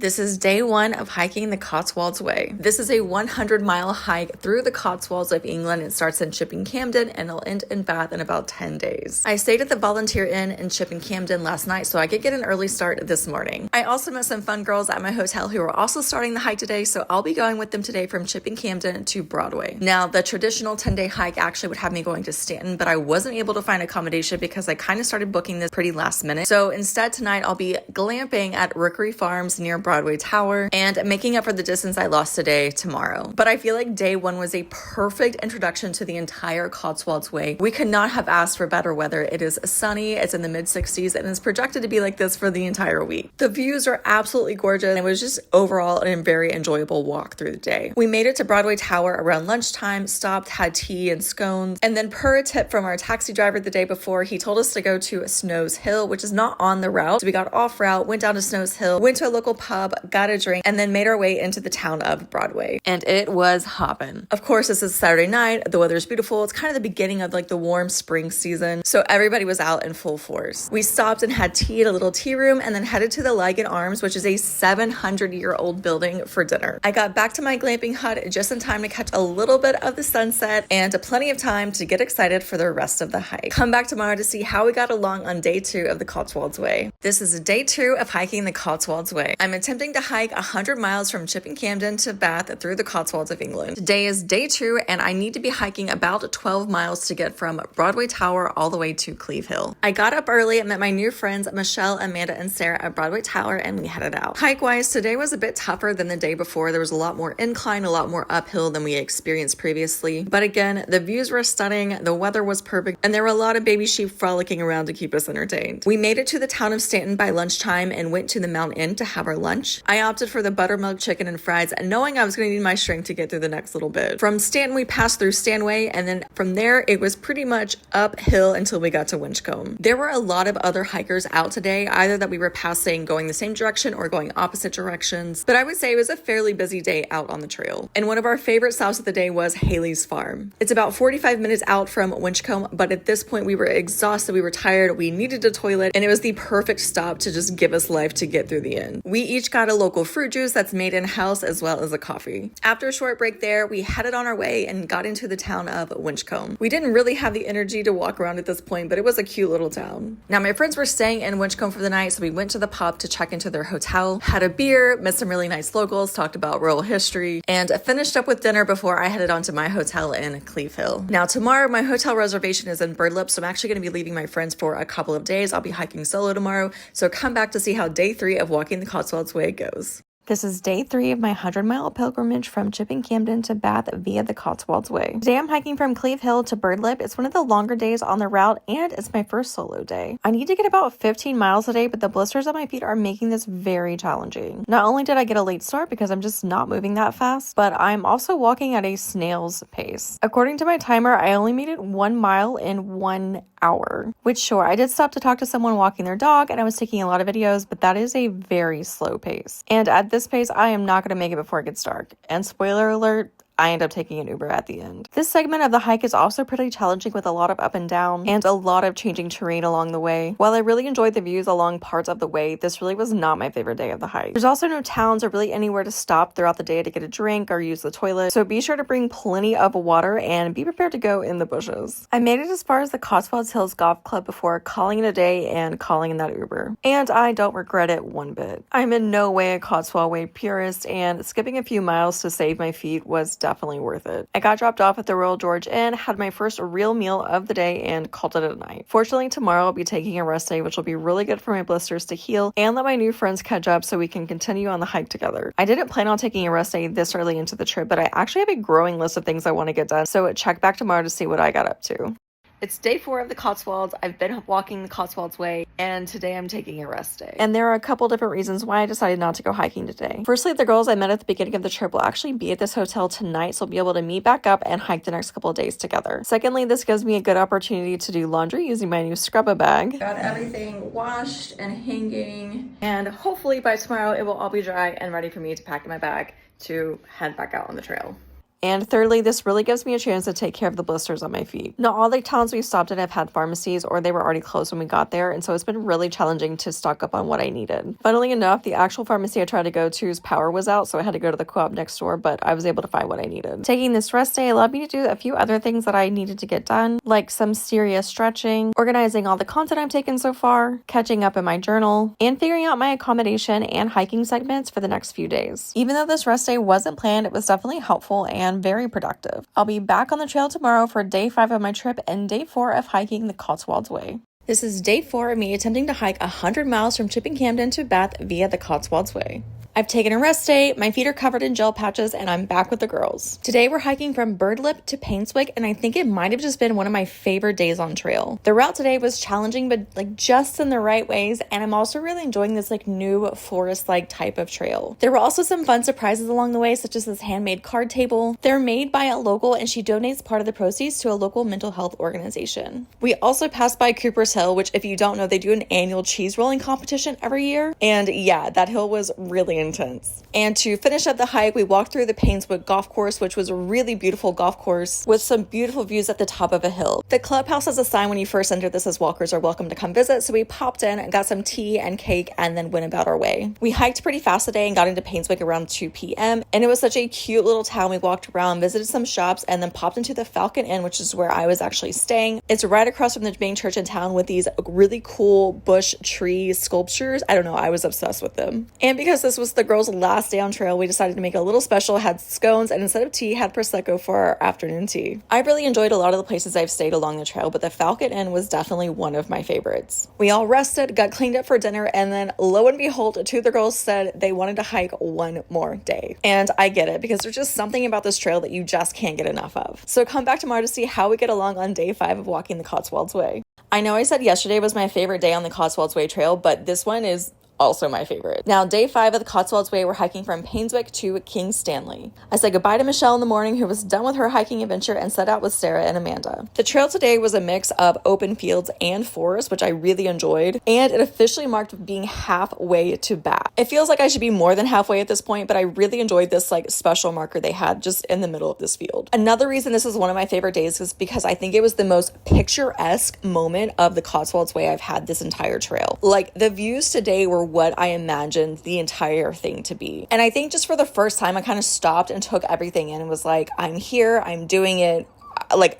This is day one of hiking the Cotswold Way. This is a 100-mile hike through the Cotswolds of England. It starts in Chipping Campden and it'll end in Bath in about 10 days. I stayed at the Volunteer Inn in Chipping Campden last night, so I could get an early start this morning. I also met some fun girls at my hotel who are also starting the hike today, so I'll be going with them today from Chipping Campden to Broadway. Now, the traditional 10-day hike actually would have me going to Stanton, but I wasn't able to find accommodation because I kind of started booking this pretty last minute. So instead, tonight I'll be glamping at Rookery Farms near Broadway Tower and making up for the distance I lost today tomorrow. But I feel like day one was a perfect introduction to the entire Cotswold's Way. We could not have asked for better weather. It is sunny, it's in the mid-60s, and it's projected to be like this for the entire week. The views are absolutely gorgeous, and it was just overall a very enjoyable walk through the day. We made it to Broadway Tower around lunchtime, stopped, had tea and scones, and then per a tip from our taxi driver the day before, he told us to go to Snowshill, which is not on the route. So we got off route, went down to Snowshill, went to a local pub, got a drink, and then made our way into the town of Broadway. And it was hopping. Of course, this is Saturday night. The weather is beautiful. It's kind of the beginning of like the warm spring season. So everybody was out in full force. We stopped and had tea at a little tea room and then headed to the Lygon Arms, which is a 700-year-old building, for dinner. I got back to my glamping hut just in time to catch a little bit of the sunset and plenty of time to get excited for the rest of the hike. Come back tomorrow to see how we got along on day two of the Cotswold's Way. This is day two of hiking the Cotswold's Way. I'm attempting to hike 100 miles from Chipping Campden to Bath through the Cotswolds of England. Today is day two, and I need to be hiking about 12 miles to get from Broadway Tower all the way to Cleeve Hill. I got up early and met my new friends Michelle, Amanda, and Sarah at Broadway Tower, and we headed out. Hike-wise, today was a bit tougher than the day before. There was a lot more incline, a lot more uphill than we experienced previously. But again, the views were stunning, the weather was perfect, and there were a lot of baby sheep frolicking around to keep us entertained. We made it to the town of Stanton by lunchtime and went to the Mount Inn to have our lunch. I opted for the buttermilk chicken and fries, knowing I was going to need my strength to get through the next little bit. From Stanton, we passed through Stanway, and then from there, it was pretty much uphill until we got to Winchcombe. There were a lot of other hikers out today, either that we were passing going the same direction or going opposite directions, but I would say it was a fairly busy day out on the trail. And one of our favorite stops of the day was Hailey's farm. It's about 45 minutes out from Winchcombe, but at this point we were exhausted, we were tired, we needed a toilet, and it was the perfect stop to just give us life to get through the end. We each got a local fruit juice that's made in-house as well as a coffee. After a short break there, we headed on our way and got into the town of Winchcombe. We didn't really have the energy to walk around at this point, but it was a cute little town. Now, my friends were staying in Winchcombe for the night, so we went to the pub to check into their hotel, had a beer, met some really nice locals, talked about rural history, and finished up with dinner before I headed on to my hotel in Cleeve Hill. Now, tomorrow, my hotel reservation is in Birdlip, so I'm actually going to be leaving my friends for a couple of days. I'll be hiking solo tomorrow, so come back to see how day three of walking the Cotswold's Way goes. This is day three of my 100-mile pilgrimage from Chipping Campden to Bath via the Cotswold's Way. Today I'm hiking from Cleeve Hill to Birdlip. It's one of the longer days on the route, and it's my first solo day. I need to get about 15 miles a day, but the blisters on my feet are making this very challenging. Not only did I get a late start because I'm just not moving that fast, but I'm also walking at a snail's pace. According to my timer, I only made it 1 mile in 1 hour, which sure, I did stop to talk to someone walking their dog, and I was taking a lot of videos, but that is a very slow pace. And at this pace, I am not going to make it before it gets dark. And spoiler alert, I end up taking an Uber at the end. This segment of the hike is also pretty challenging with a lot of up and down and a lot of changing terrain along the way. While I really enjoyed the views along parts of the way, this really was not my favorite day of the hike. There's also no towns or really anywhere to stop throughout the day to get a drink or use the toilet, so be sure to bring plenty of water and be prepared to go in the bushes. I made it as far as the Cotswolds Hills Golf Club before calling it a day and calling in that Uber. And I don't regret it one bit. I'm in no way a Cotswold Way purist, and skipping a few miles to save my feet was definitely worth it. I got dropped off at the Royal George Inn, had my first real meal of the day, and called it a night. Fortunately, tomorrow I'll be taking a rest day, which will be really good for my blisters to heal and let my new friends catch up so we can continue on the hike together. I didn't plan on taking a rest day this early into the trip, but I actually have a growing list of things I want to get done, so check back tomorrow to see what I got up to. It's day 4 of the Cotswolds. I've been walking the Cotswold's Way, and today I'm taking a rest day. And there are a couple different reasons why I decided not to go hiking today. Firstly, the girls I met at the beginning of the trip will actually be at this hotel tonight, so we'll be able to meet back up and hike the next couple of days together. Secondly, this gives me a good opportunity to do laundry using my new scrubba bag. Got everything washed and hanging, and hopefully by tomorrow it will all be dry and ready for me to pack in my bag to head back out on the trail. And thirdly, this really gives me a chance to take care of the blisters on my feet. Not all the towns we stopped in have had pharmacies, or they were already closed when we got there, and so it's been really challenging to stock up on what I needed. Funnily enough, the actual pharmacy I tried to go to's power was out, so I had to go to the co-op next door, but I was able to find what I needed. Taking this rest day allowed me to do a few other things that I needed to get done, like some serious stretching, organizing all the content I've taken so far, catching up in my journal, and figuring out my accommodation and hiking segments for the next few days. Even though this rest day wasn't planned, it was definitely helpful and very productive. I'll be back on the trail tomorrow for day 5 of my trip and day 4 of hiking the Cotswold Way. This is day 4 of me attempting to hike 100 miles from Campden to Bath via the Cotswold Way. I've taken a rest day, my feet are covered in gel patches, and I'm back with the girls. Today we're hiking from Birdlip to Painswick, and I think it might have just been one of my favorite days on trail. The route today was challenging, but just in the right ways, and I'm also really enjoying this new forest-like type of trail. There were also some fun surprises along the way, such as this handmade card table. They're made by a local, and she donates part of the proceeds to a local mental health organization. We also passed by Cooper's Hill, which if you don't know, they do an annual cheese rolling competition every year, and yeah, that hill was really intense. And to finish up the hike, we walked through the Painswick golf course, which was a really beautiful golf course with some beautiful views at the top of a hill. The clubhouse has a sign when you first enter that says walkers are welcome to come visit, so we popped in and got some tea and cake and then went about our way. We hiked pretty fast today and got into Painswick around 2 p.m. and it was such a cute little town. We walked around, visited some shops, and then popped into the Falcon Inn, which is where I was actually staying. It's right across from the main church in town with these really cool bush tree sculptures. I don't know, I was obsessed with them. And because this was the girls' last day on trail, we decided to make a little special, had scones, and instead of tea, had Prosecco for our afternoon tea. I really enjoyed a lot of the places I've stayed along the trail, but the Falcon Inn was definitely one of my favorites. We all rested, got cleaned up for dinner, and then lo and behold, 2 of the girls said they wanted to hike one more day. And I get it, because there's just something about this trail that you just can't get enough of. So come back tomorrow to see how we get along on day 5 of walking the Cotswold Way. I know I said yesterday was my favorite day on the Cotswold Way trail, but this one is also my favorite. Now, day 5 of the Cotswold Way, we're hiking from Painswick to King Stanley. I said goodbye to Michelle in the morning, who was done with her hiking adventure, and set out with Sarah and Amanda. The trail today was a mix of open fields and forest, which I really enjoyed, and it officially marked being halfway to Bath. It feels like I should be more than halfway at this point, but I really enjoyed this special marker they had just in the middle of this field. Another reason this is one of my favorite days is because I think it was the most picturesque moment of the Cotswold Way I've had this entire trail. The views today were what I imagined the entire thing to be. And I think just for the first time, I kind of stopped and took everything in and was like, I'm here, I'm doing it.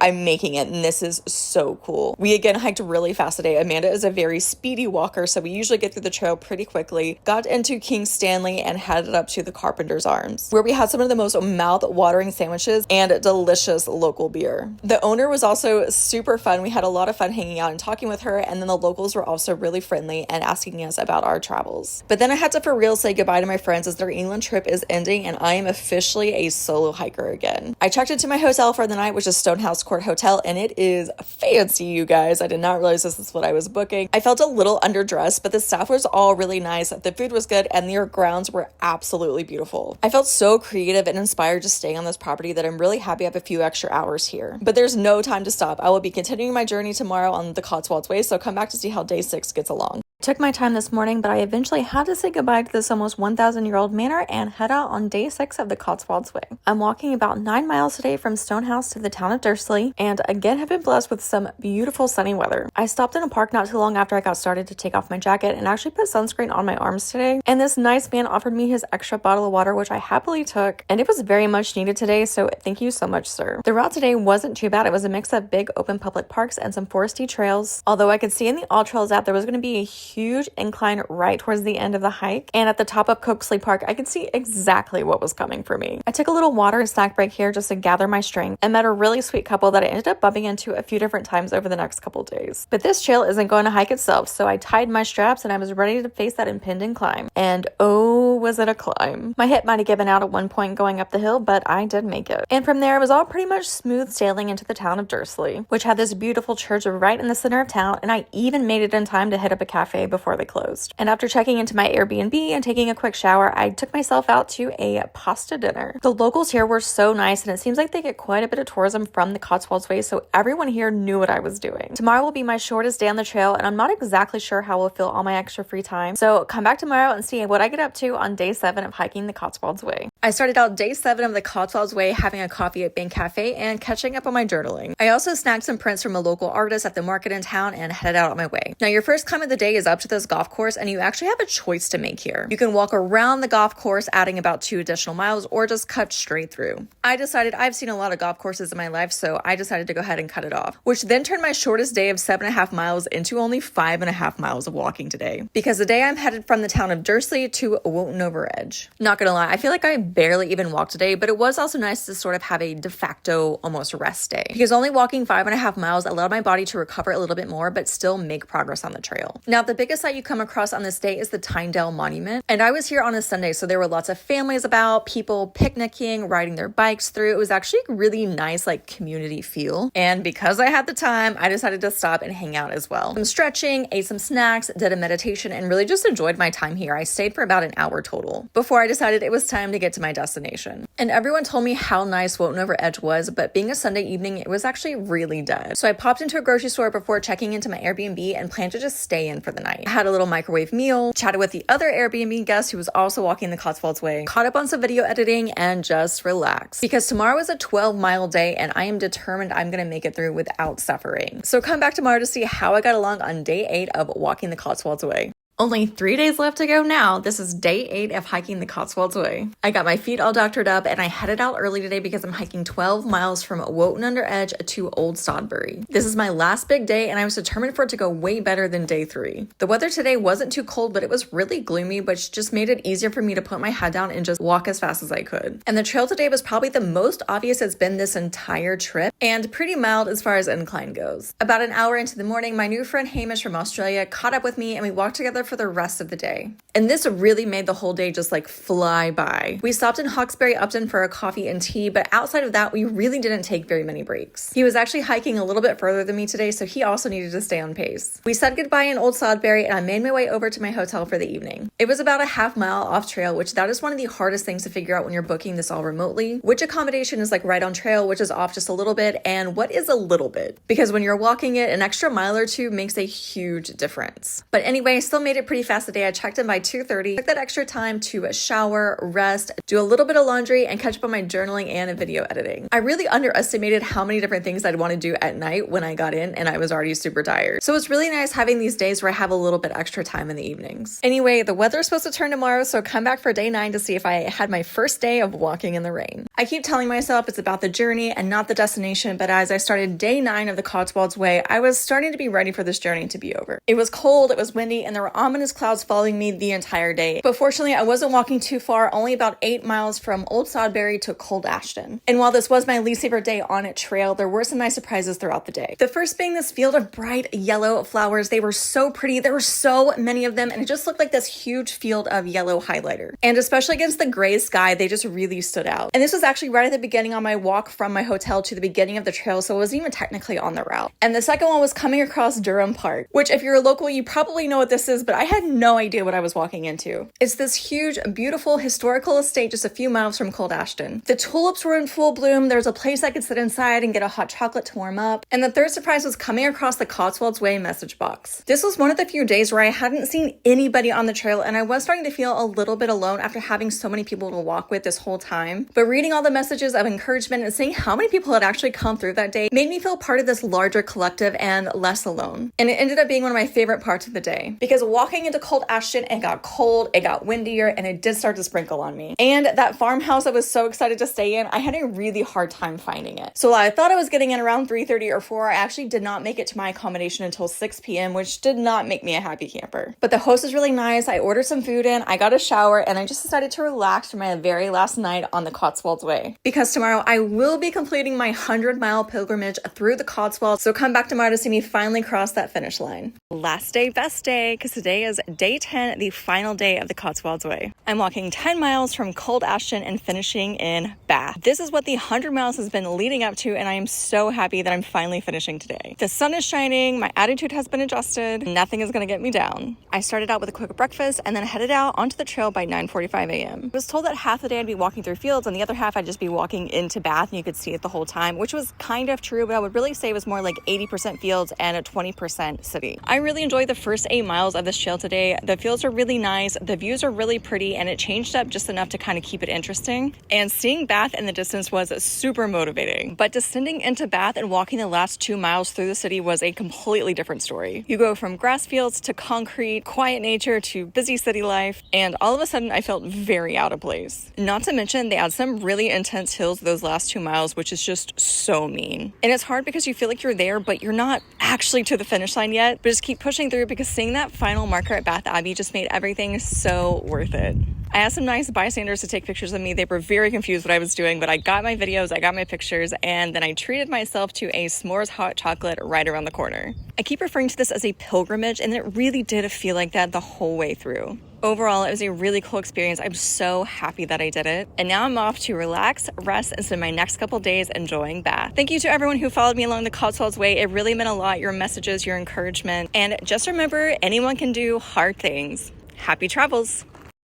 I'm making it, and this is so cool. We again hiked really fast today. Amanda is a very speedy walker, so we usually get through the trail pretty quickly. Got into King Stanley and headed up to the Carpenter's Arms, where we had some of the most mouth-watering sandwiches and delicious local beer. The owner was also super fun. We had a lot of fun hanging out and talking with her, and then the locals were also really friendly and asking us about our travels. But then I had to for real say goodbye to my friends as their England trip is ending, and I am officially a solo hiker again. I checked into my hotel for the night, which is Stonehouse Court Hotel, and it is fancy, you guys. I did not realize this is what I was booking. I felt a little underdressed, but the staff was all really nice. The food was good, and their grounds were absolutely beautiful. I felt so creative and inspired just staying on this property that I'm really happy I have a few extra hours here. But there's no time to stop. I will be continuing my journey tomorrow on the Cotswold Way, so come back to see how day 6 gets along. Took my time this morning, but I eventually had to say goodbye to this almost 1,000-year-old manor and head out on day 6 of the Cotswold Way. I'm walking about 9 miles today from Stonehouse to the town of Dursley, and again have been blessed with some beautiful sunny weather. I stopped in a park not too long after I got started to take off my jacket and actually put sunscreen on my arms today, and this nice man offered me his extra bottle of water, which I happily took, and it was very much needed today, so thank you so much, sir. The route today wasn't too bad. It was a mix of big open public parks and some foresty trails, although I could see in the All Trails app there was going to be a huge incline right towards the end of the hike, and at the top of Coakley Park I could see exactly what was coming for me. I took a little water and snack break here just to gather my strength and met a really sweet couple that I ended up bumping into a few different times over the next couple days. But this trail isn't going to hike itself, so I tied my straps and I was ready to face that impending climb. And oh, was it a climb. My hip might have given out at one point going up the hill, but I did make it. And from there it was all pretty much smooth sailing into the town of Dursley, which had this beautiful church right in the center of town, and I even made it in time to hit up a cafe day before they closed. And after checking into my Airbnb and taking a quick shower, I took myself out to a pasta dinner. The locals here were so nice, and it seems like they get quite a bit of tourism from the Cotswolds Way, so everyone here knew what I was doing. Tomorrow will be my shortest day on the trail, and I'm not exactly sure how we'll fill all my extra free time, so come back tomorrow and see what I get up to on day 7 of hiking the Cotswolds Way. I started out day 7 of the Cotswolds Way having a coffee at Bank Cafe and catching up on my journaling. I also snagged some prints from a local artist at the market in town and headed out on my way. Now, your first climb of the day is up to this golf course, and you actually have a choice to make here. You can walk around the golf course, adding about 2 additional miles, or just cut straight through. I decided I've seen a lot of golf courses in my life, so I decided to go ahead and cut it off, which then turned my shortest day of 7.5 miles into only 5.5 miles of walking today, because today I'm headed from the town of Dursley to Wotton over Edge. Not gonna lie, I feel like I barely even walked today, but it was also nice to sort of have a de facto almost rest day, because only walking 5.5 miles allowed my body to recover a little bit more, but still make progress on the trail. Now, the biggest sight you come across on this day is the Tyndale Monument, and I was here on a Sunday, so there were lots of families about, people picnicking, riding their bikes through. It was actually a really nice like community feel, and because I had the time, I decided to stop and hang out as well. Some stretching, ate some snacks, did a meditation, and really just enjoyed my time here. I stayed for about an hour total before I decided it was time to get to my destination. And everyone told me how nice Wotton over Edge was, but being a Sunday evening, it was actually really dead. So I popped into a grocery store before checking into my Airbnb and planned to just stay in for the night. I had a little microwave meal, chatted with the other Airbnb guest who was also walking the Cotswolds Way, caught up on some video editing, and just relaxed. Because tomorrow is a 12-mile day, and I am determined I'm gonna make it through without suffering. So come back tomorrow to see how I got along on day 8 of walking the Cotswolds Way. Only 3 days left to go now. This is day 8 of hiking the Cotswolds Way. I got my feet all doctored up, and I headed out early today because I'm hiking 12 miles from Wotton under Edge to Old Sodbury. This is my last big day, and I was determined for it to go way better than day 3. The weather today wasn't too cold, but it was really gloomy, which just made it easier for me to put my head down and just walk as fast as I could. And the trail today was probably the most obvious it's been this entire trip, and pretty mild as far as incline goes. About an hour into the morning, my new friend Hamish from Australia caught up with me, and we walked together for the rest of the day. And this really made the whole day just like fly by. We stopped in Hawkesbury Upton for a coffee and tea, but outside of that, we really didn't take very many breaks. He was actually hiking a little bit further than me today, so he also needed to stay on pace. We said goodbye in Old Sodbury, and I made my way over to my hotel for the evening. It was about a half mile off trail, which that is one of the hardest things to figure out when you're booking this all remotely. Which accommodation is like right on trail, which is off just a little bit, and what is a little bit? Because when you're walking it, an extra mile or two makes a huge difference. But anyway, I still made it pretty fast today. I checked in by 2:30, took that extra time to shower, rest, do a little bit of laundry, and catch up on my journaling and video editing. I really underestimated how many different things I'd want to do at night when I got in, and I was already super tired. So it's really nice having these days where I have a little bit extra time in the evenings. Anyway, the weather is supposed to turn tomorrow, so come back for day 9 to see if I had my first day of walking in the rain. I keep telling myself it's about the journey and not the destination, but as I started day 9 of the Cotswolds Way, I was starting to be ready for this journey to be over. It was cold, it was windy, and there were ominous clouds following me the entire day. But fortunately, I wasn't walking too far, only about 8 miles from Old Sodbury to Cold Ashton. And while this was my least favorite day on a trail, there were some nice surprises throughout the day. The first being this field of bright yellow flowers. They were so pretty. There were so many of them, and it just looked like this huge field of yellow highlighter. And especially against the gray sky, they just really stood out. And this was actually right at the beginning on my walk from my hotel to the beginning of the trail, so it wasn't even technically on the route. And the second one was coming across Durham Park, which if you're a local, you probably know what this is, but I had no idea what I was walking into. It's this huge, beautiful historical estate just a few miles from Cold Ashton. The tulips were in full bloom. There was a place I could sit inside and get a hot chocolate to warm up. And the third surprise was coming across the Cotswolds Way message box. This was one of the few days where I hadn't seen anybody on the trail, and I was starting to feel a little bit alone after having so many people to walk with this whole time. But reading all the messages of encouragement and seeing how many people had actually come through that day made me feel part of this larger collective and less alone. And it ended up being one of my favorite parts of the day, because walking into Cold Ashton, it got cold, it got windier, and it did start to sprinkle on me. And that farmhouse I was so excited to stay in, I had a really hard time finding it. So while I thought I was getting in around 3:30 or 4, I actually did not make it to my accommodation until 6 p.m., which did not make me a happy camper. But the host was really nice. I ordered some food in, I got a shower, and I just decided to relax for my very last night on the Cotswolds Way. Because tomorrow I will be completing my 100-mile pilgrimage through the Cotswolds, so come back tomorrow to see me finally cross that finish line. Last day, best day, because today today is day 10, the final day of the Cotswold Way. I'm walking 10 miles from Cold Ashton and finishing in Bath. This is what the 100 miles has been leading up to, and I am so happy that I'm finally finishing today. The sun is shining, my attitude has been adjusted, nothing is gonna get me down. I started out with a quick breakfast and then headed out onto the trail by 9:45 a.m. I was told that half the day I'd be walking through fields and the other half I'd just be walking into Bath and you could see it the whole time, which was kind of true, but I would really say it was more like 80% fields and a 20% city. I really enjoyed the first 8 miles of this trail today. The fields are really nice, the views are really pretty, and it changed up just enough to kind of keep it interesting. And seeing Bath in the distance was super motivating. But descending into Bath and walking the last 2 miles through the city was a completely different story. You go from grass fields to concrete, quiet nature to busy city life, and all of a sudden I felt very out of place. Not to mention they add some really intense hills those last 2 miles, which is just so mean. And it's hard because you feel like you're there, but you're not actually to the finish line yet, but just keep pushing through because seeing that final marker at Bath Abbey just made everything so worth it. I asked some nice bystanders to take pictures of me. They were very confused what I was doing, but I got my videos, I got my pictures, and then I treated myself to a s'mores hot chocolate right around the corner. I keep referring to this as a pilgrimage, and it really did feel like that the whole way through. Overall, it was a really cool experience. I'm so happy that I did it. And now I'm off to relax, rest, and spend my next couple days enjoying Bath. Thank you to everyone who followed me along the Cotswolds Way. It really meant a lot, your messages, your encouragement. And just remember, anyone can do hard things. Happy travels.